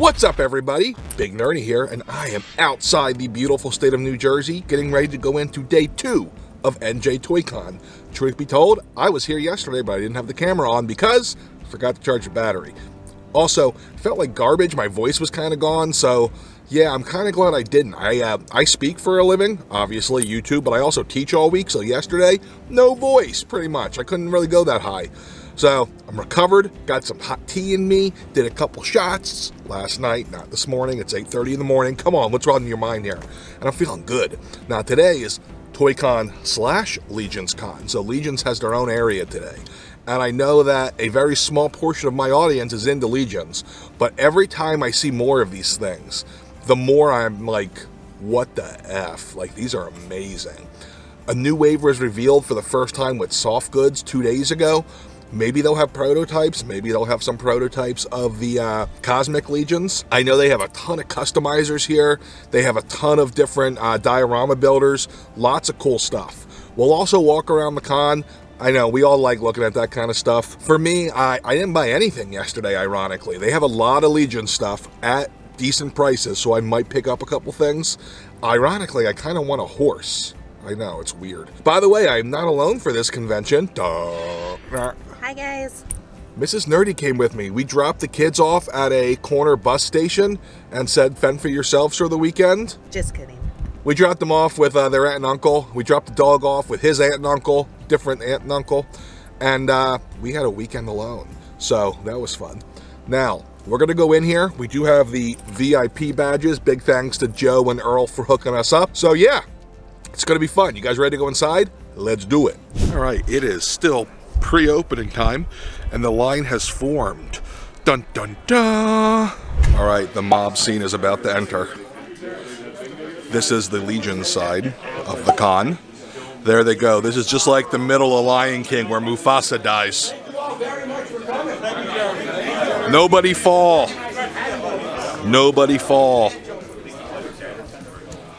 What's up, everybody? Big Nerdy here, and I am outside the beautiful state of New Jersey, getting ready to go into day 2 of NJ ToyCon. Truth be told, I was here yesterday, but I didn't have the camera on because I forgot to charge the battery. Also, felt like garbage. My voice was kind of gone, so yeah, I'm kind of glad I didn't. I speak for a living, obviously YouTube, but I also teach all week, so yesterday, no voice, pretty much. I couldn't really go that high. So I'm recovered, got some hot tea in me, did a couple shots last night, not this morning. It's 8:30 in the morning. Come on, what's wrong in your mind here? And I'm feeling good. Now today is ToyCon / Legions Con. So Legions has their own area today. And I know that a very small portion of my audience is into Legions. But every time I see more of these things, the more I'm like, what the F? Like, these are amazing. A new wave was revealed for the first time with soft goods 2 days ago. Maybe they'll have prototypes. Maybe they'll have some prototypes of the Cosmic Legions. I know they have a ton of customizers here. They have a ton of different diorama builders. Lots of cool stuff. We'll also walk around the con. I know, we all like looking at that kind of stuff. For me, I didn't buy anything yesterday, ironically. They have a lot of Legion stuff at decent prices, so I might pick up a couple things. Ironically, I kind of want a horse. I know, it's weird. By the way, I'm not alone for this convention. Duh. Hi guys. Mrs. Nerdy came with me. We dropped the kids off at a corner bus station and said, fend for yourselves for the weekend. Just kidding. We dropped them off with their aunt and uncle. We dropped the dog off with his aunt and uncle, different aunt and uncle. And we had a weekend alone. So that was fun. Now, we're going to go in here. We do have the VIP badges. Big thanks to Joe and Earl for hooking us up. So yeah, it's going to be fun. You guys ready to go inside? Let's do it. All right, it is still pre-opening time, and the line has formed. Dun dun dun! All right, the mob scene is about to enter. This is the Legion side of the con. There they go. This is just like the middle of Lion King where Mufasa dies. Nobody fall. Nobody fall.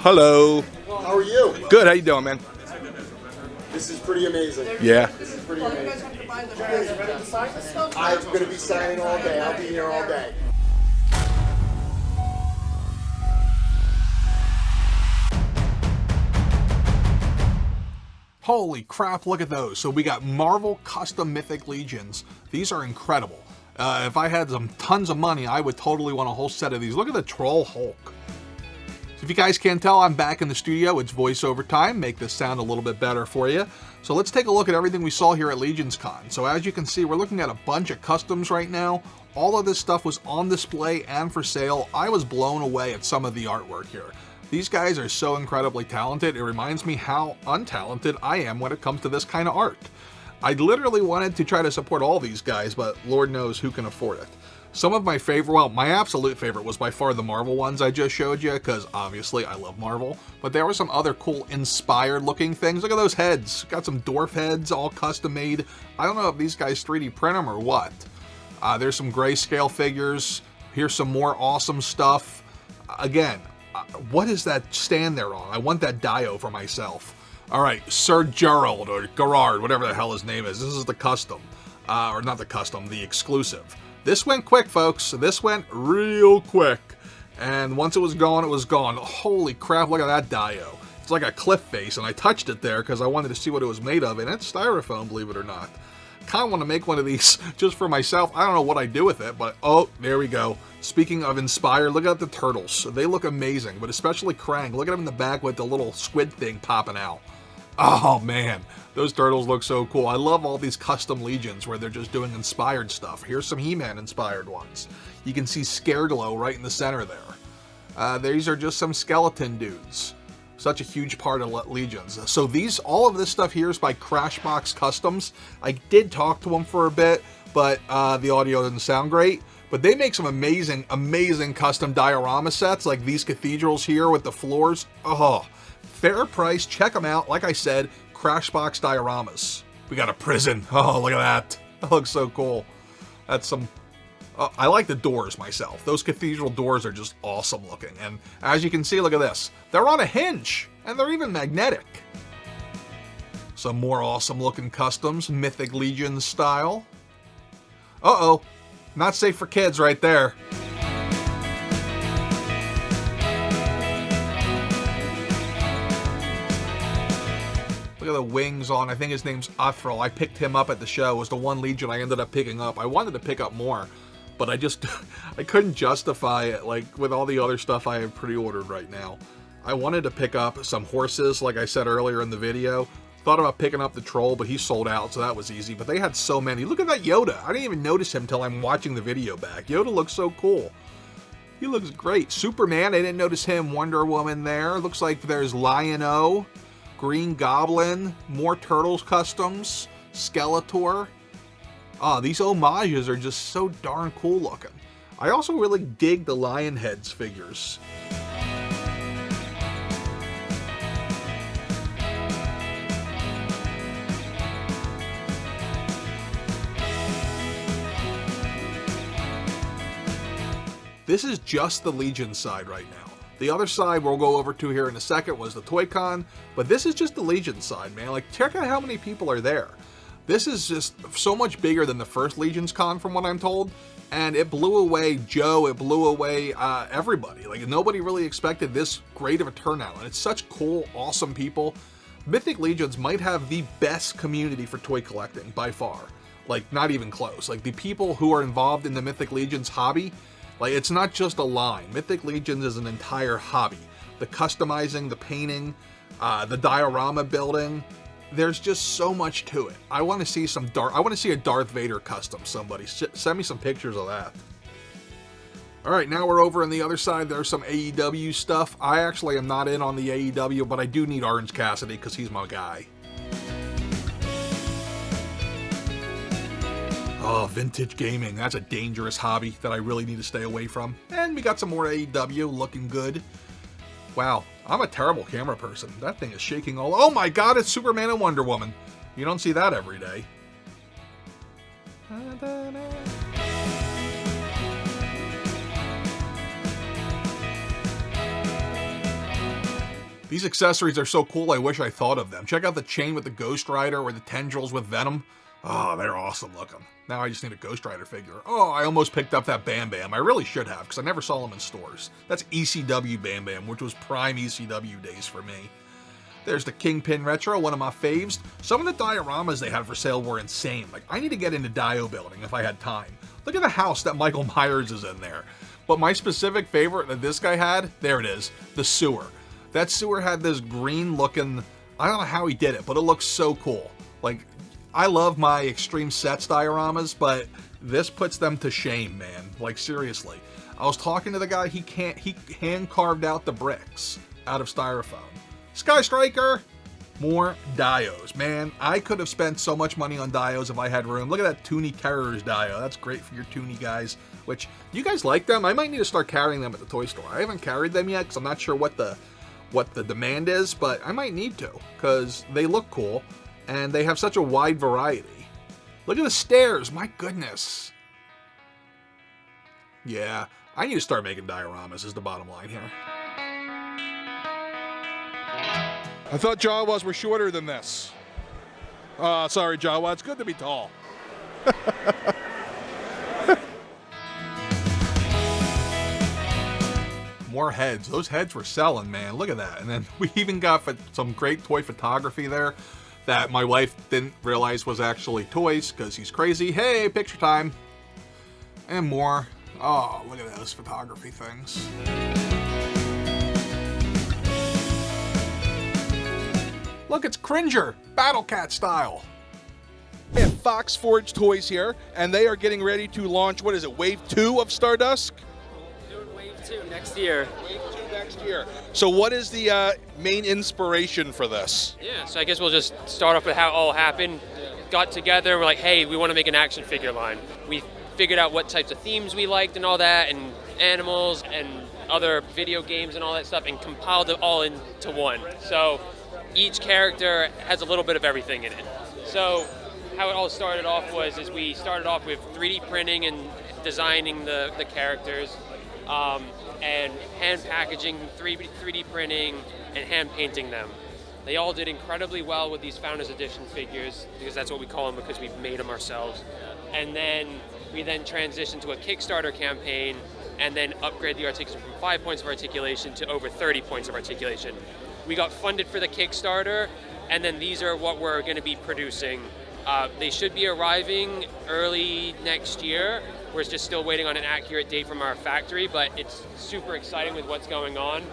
Hello. How are you? Good. How you doing, man? This is pretty amazing. Yeah. This is pretty amazing. I'm going to be signing all day. I'll be here all day. Holy crap, look at those. So we got Marvel Custom Mythic Legions. These are incredible. If I had some tons of money, I would totally want a whole set of these. Look at the Troll Hulk. So if you guys can't tell, I'm back in the studio. It's voiceover time. Make this sound a little bit better for you. So let's take a look at everything we saw here at Legions Con. So as you can see, we're looking at a bunch of customs right now. All of this stuff was on display and for sale. I was blown away at some of the artwork here. These guys are so incredibly talented. It reminds me how untalented I am when it comes to this kind of art. I literally wanted to try to support all these guys, but Lord knows who can afford it. Some of my favorite, well, my absolute favorite was by far the Marvel ones I just showed you, because obviously I love Marvel. But there were some other cool inspired looking things. Look at those heads. Got some dwarf heads, all custom made. I don't know if these guys 3D print them or what. There's some grayscale figures. Here's some more awesome stuff. Again, what is that stand there on? I want that Dio for myself. All right, Sir Gerald or Gerard, whatever the hell his name is. This is the custom, or not the custom, the exclusive. This went quick, folks. This went real quick. And once it was gone, it was gone. Holy crap, look at that Dio. It's like a cliff face, and I touched it there because I wanted to see what it was made of, and it's styrofoam, believe it or not. Kind of want to make one of these just for myself. I don't know what I do with it, but oh, there we go. Speaking of inspired, look at the turtles. They look amazing, but especially Krang. Look at him in the back with the little squid thing popping out. Oh man, those turtles look so cool. I love all these custom Legions where they're just doing inspired stuff. Here's some He-Man inspired ones. You can see Scareglow right in the center there. These are just some skeleton dudes. Such a huge part of Legions. So all of this stuff here is by Crashbox Customs. I did talk to them for a bit, but the audio doesn't sound great. But they make some amazing, amazing custom diorama sets, like these cathedrals here with the floors. Oh, fair price. Check them out. Like I said, Crashbox dioramas. We got a prison. Oh, look at that. That looks so cool. That's some... I like the doors myself. Those cathedral doors are just awesome looking. And as you can see, look at this. They're on a hinge, and they're even magnetic. Some more awesome looking customs, Mythic Legion style. Uh-oh, not safe for kids right there. Look at the wings on, I think his name's 𝐼𝐍𝐼. I picked him up at the show. It was the one Legion I ended up picking up. I wanted to pick up more, but I just, I couldn't justify it, like, with all the other stuff I have pre-ordered right now. I wanted to pick up some horses, like I said earlier in the video. Thought about picking up the troll, but he sold out, so that was easy. But they had so many. Look at that Yoda. I didn't even notice him until I'm watching the video back. Yoda looks so cool. He looks great. Superman, I didn't notice him. Wonder Woman there. Looks like there's Lion-O, Green Goblin, more Turtles customs, Skeletor. Oh, these homages are just so darn cool looking. I also really dig the Lionheads figures. This is just the Legion side right now. The other side we'll go over to here in a second was the ToyCon, but this is just the Legion side, man. Like, check out how many people are there. This is just so much bigger than the first Legion's Con from what I'm told, and it blew away Joe, it blew away everybody. Like, nobody really expected this great of a turnout, and it's such cool, awesome people. Mythic Legions might have the best community for toy collecting, by far. Like, not even close. Like, the people who are involved in the Mythic Legions hobby, like, it's not just a line. Mythic Legions is an entire hobby. The customizing, the painting, the diorama building. There's just so much to it. I want to see I want to see a Darth Vader custom. Somebody send me some pictures of that. All right, now we're over on the other side. There's some AEW stuff. I actually am not in on the AEW, but I do need Orange Cassidy because he's my guy. Oh, vintage gaming. That's a dangerous hobby that I really need to stay away from. And we got some more AEW looking good. Wow, I'm a terrible camera person. That thing is shaking all... Oh my god, it's Superman and Wonder Woman. You don't see that every day. These accessories are so cool, I wish I thought of them. Check out the chain with the Ghost Rider or the tendrils with Venom. Oh, they're awesome looking. Now I just need a Ghost Rider figure. Oh, I almost picked up that Bam Bam. I really should have, because I never saw them in stores. That's ECW Bam Bam, which was prime ECW days for me. There's the Kingpin Retro, one of my faves. Some of the dioramas they had for sale were insane. Like, I need to get into dio building if I had time. Look at the house that Michael Myers is in there. But my specific favorite that this guy had, there it is, the sewer. That sewer had this green looking, I don't know how he did it, but it looks so cool. Like, I love my Extreme Sets dioramas, but this puts them to shame, man. Like, seriously. I was talking to the guy, he hand carved out the bricks out of styrofoam. Sky Striker! More dios. Man, I could have spent so much money on dios if I had room. Look at that Toonie Terrors dio. That's great for your Toonie guys. Which, you guys like them? I might need to start carrying them at the toy store. I haven't carried them yet, because I'm not sure what the demand is, but I might need to, because they look cool. And they have such a wide variety. Look at the stairs, my goodness. Yeah, I need to start making dioramas is the bottom line here. I thought Jawas were shorter than this. Sorry Jawa, it's good to be tall. More heads. Those heads were selling, man. Look at that. And then we even got some great toy photography there that my wife didn't realize was actually toys because he's crazy. Hey, picture time. And more. Oh, look at those photography things. Look, it's Cringer, Battle Cat style. We have Fox Forge Toys here, and they are getting ready to launch, what is it, Wave 2 of Stardust? Doing Wave 2 next year. Wave 2 next year. So what is the main inspiration for this? Yeah, so I guess we'll just start off with how it all happened. Got together and we're like, hey, we want to make an action figure line. We figured out what types of themes we liked and all that, and animals and other video games and all that stuff, and compiled it all into one. So each character has a little bit of everything in it. So how it all started off is we started off with 3D printing and designing the characters, and hand packaging, 3D printing, and hand painting them. They all did incredibly well with these Founders Edition figures, because that's what we call them, because we've made them ourselves. And then we transitioned to a Kickstarter campaign, and then upgrade the articulation from 5 points of articulation to over 30 points of articulation. We got funded for the Kickstarter, And then these are what we're going to be producing. They should be arriving early next year. We're just still waiting on an accurate date from our factory, but it's super exciting with what's going on.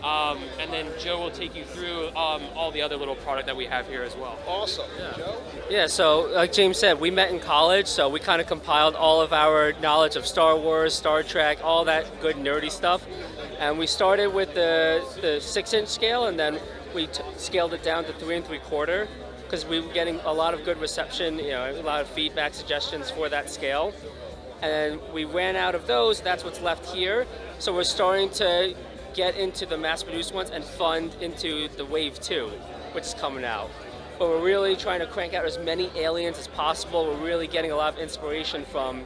And then Joe will take you through all the other little product that we have here as well. Awesome. Joe? Yeah, so like James said, we met in college, so we kind of compiled all of our knowledge of Star Wars, Star Trek, all that good nerdy stuff. And we started with the 6-inch scale, and then we scaled it down to 3 3/4 because we were getting a lot of good reception, a lot of feedback, suggestions for that scale. And we ran out of those. That's what's left here. So we're starting to get into the mass-produced ones and fund into the Wave 2, which is coming out. But we're really trying to crank out as many aliens as possible. We're really getting a lot of inspiration from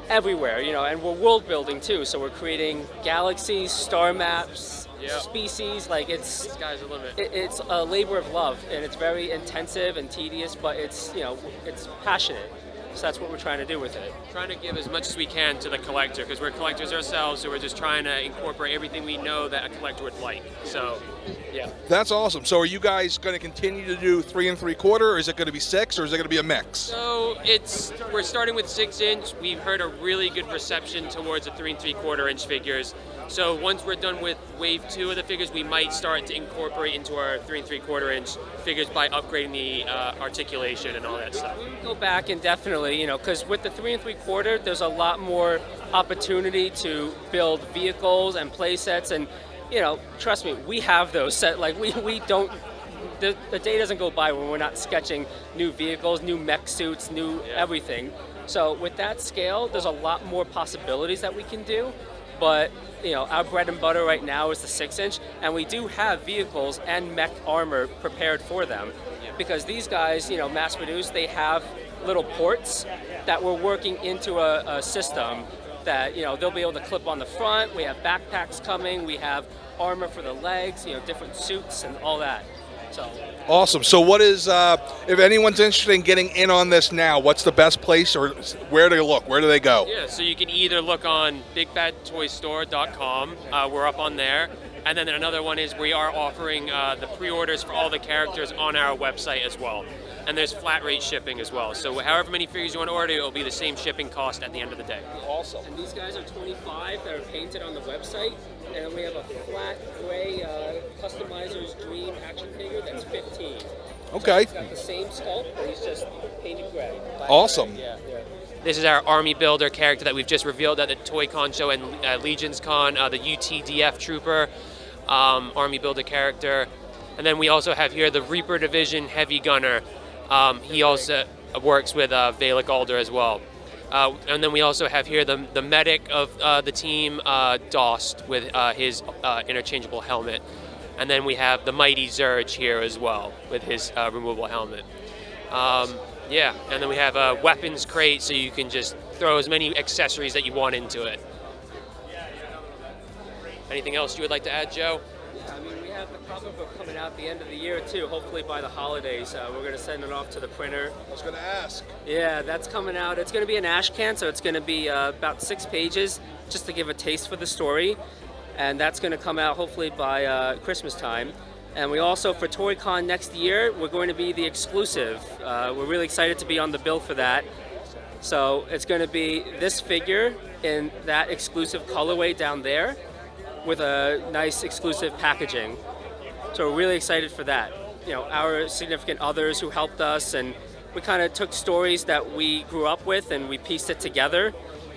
everywhere, and we're world building too. So we're creating galaxies, star maps, species. Like The sky's the limit. it's a labor of love, and it's very intensive and tedious, but it's passionate. So that's what we're trying to do with it. Trying to give as much as we can to the collector, because we're collectors ourselves, so we're just trying to incorporate everything we know that a collector would like. So, yeah. That's awesome. So are you guys going to continue to do 3 3/4, or is it going to be 6, or is it going to be a mix? So we're starting with 6-inch. We've heard a really good reception towards the 3 3/4-inch figures. So once we're done with Wave 2 of the figures, we might start to incorporate into our 3 3/4-inch figures by upgrading the articulation and all that stuff. We go back and definitely, because with the 3 3/4, there's a lot more opportunity to build vehicles and play sets, and trust me, we have those set. Like we don't. The day doesn't go by when we're not sketching new vehicles, new mech suits, new everything. So with that scale, there's a lot more possibilities that we can do. But our bread and butter right now is the 6-inch, and we do have vehicles and mech armor prepared for them, because these guys, mass produced, they have little ports that we're working into a system that they'll be able to clip on the front. We have backpacks coming. We have armor for the legs, different suits and all that. So Awesome. So what is, if anyone's interested in getting in on this now, what's the best place, or where do they look? Where do they go? Yeah, so you can either look on bigfattoystore.com. We're up on there. And then another one is we are offering the pre-orders for all the characters on our website as well. And there's flat rate shipping as well. So however many figures you want to order, it'll be the same shipping cost at the end of the day. Awesome. And these guys are 25 that are painted on the website. And then we have a flat gray customizer's dream action figure that's 15. Okay. He's got the same sculpt, but he's just painted gray. Awesome. Yeah. This is our Army Builder character that we've just revealed at the ToyCon show and Legions Con, the UTDF Trooper Army Builder character. And then we also have here the Reaper Division Heavy Gunner. He also works with 𝐒𝐈𝐿𝐼 Alder as well. And then we also have here the medic of the team, Dost, with his interchangeable helmet. And then we have the mighty Zurg here as well with his removable helmet. Yeah, and then we have a weapons crate, so you can just throw as many accessories that you want into it. Anything else you would like to add, Joe? Yeah, I mean, we have the comic book coming out at the end of the year, too, hopefully by the holidays. We're going to send it off to the printer. I was going to ask. Yeah, that's coming out. It's going to be an ashcan, so it's going to be about 6 pages, just to give a taste for the story. And that's going to come out hopefully by Christmas time. And we also, for ToyCon next year, we're going to be the exclusive. We're really excited to be on the bill for that. So it's going to be this figure in that exclusive colorway down there with a nice exclusive packaging. So we're really excited for that. Our significant others who helped us, and we kind of took stories that we grew up with and we pieced it together.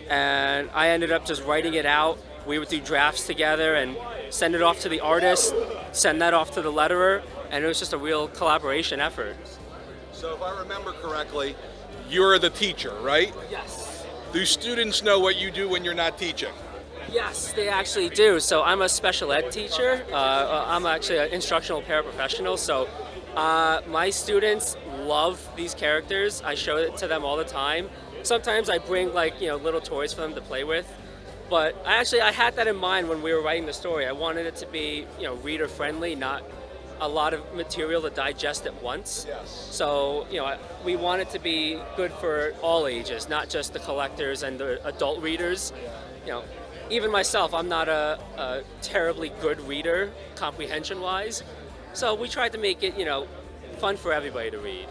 And I ended up just writing it out. We would do drafts together and send it off to the artist, send that off to the letterer, and it was just a real collaboration effort. So if I remember correctly, you're the teacher, right? Yes. Do students know what you do when you're not teaching? Yes, they actually do. So I'm a special ed teacher. I'm actually an instructional paraprofessional. So my students love these characters. I show it to them all the time. Sometimes I bring little toys for them to play with. But I had that in mind when we were writing the story. I wanted it to be, reader friendly, not a lot of material to digest at once. Yes. So, we want it to be good for all ages, not just the collectors and the adult readers. Even myself, I'm not a terribly good reader, comprehension-wise. So we tried to make it, fun for everybody to read.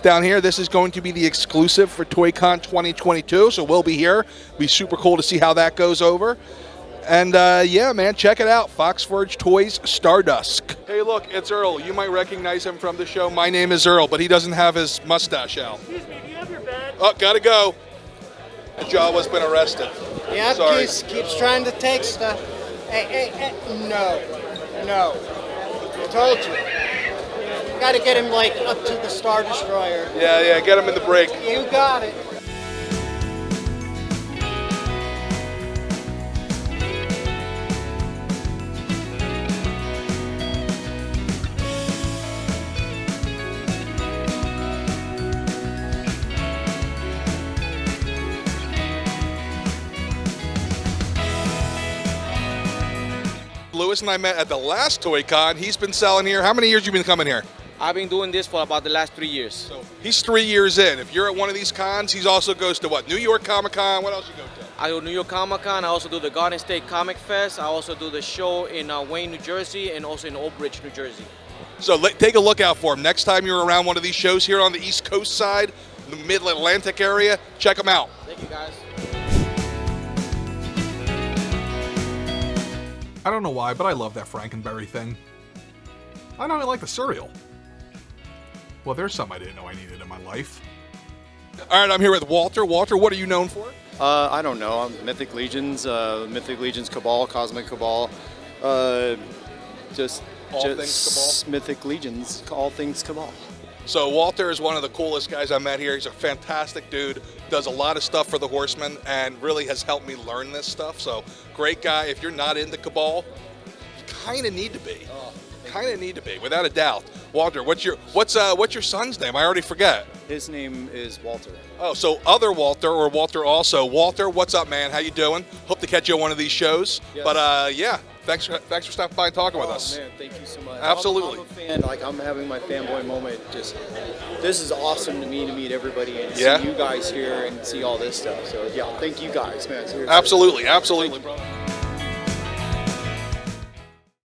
Down here, this is going to be the exclusive for ToyCon 2022, so we'll be here. Be super cool to see how that goes over. And yeah, man, check it out. Fox Forge Toys Stardust. Hey, look, it's Earl. You might recognize him from the show. My name is Earl, but he doesn't have his mustache out. Excuse me, do you have your badge? Oh, gotta go. Jawa's been arrested. Yeah, Sorry. keeps trying to take stuff. Hey, no. I told you. You gotta get him, like, up to the Star Destroyer. Yeah, get him in the break. You got it. Lewis and I met at the last ToyCon. He's been selling here. How many years you been coming here? I've been doing this for about the last 3 years. So he's 3 years in. If you're at one of these cons, he also goes to what? New York Comic Con. What else you go to? I do New York Comic Con. I also do the Garden State Comic Fest. I also do the show in Wayne, New Jersey, and also in Old Bridge, New Jersey. So take a look out for him. Next time you're around one of these shows here on the East Coast side, the Mid-Atlantic area, check him out. Thank you, guys. I don't know why, but I love that Frankenberry thing. I don't even like the cereal. Well, there's some I didn't know I needed in my life. All right, I'm here with Walter. Walter, what are you known for? I don't know. I'm Mythic Legions, Cabal, Cosmic Cabal. Just things Cabal? Mythic Legions, all things Cabal. So Walter is one of the coolest guys I met here. He's a fantastic dude, does a lot of stuff for the Horsemen, and really has helped me learn this stuff. So great guy. If you're not into Cabal, you kind of need to be. Kind of need to be, without a doubt. Walter, what's your son's name? I already forget. His name is Walter. Oh, so other Walter or Walter also. Walter, what's up, man? How you doing? Hope to catch you on one of these shows. Yes. But yeah, thanks for stopping by and talking with us. Man, thank you so much. Absolutely. I'm a fan. Like, I'm having my fanboy moment. Just, this is awesome to me to meet everybody and Yeah. see you guys here and see all this stuff. So yeah, thank you guys, man. Seriously. Absolutely, bro.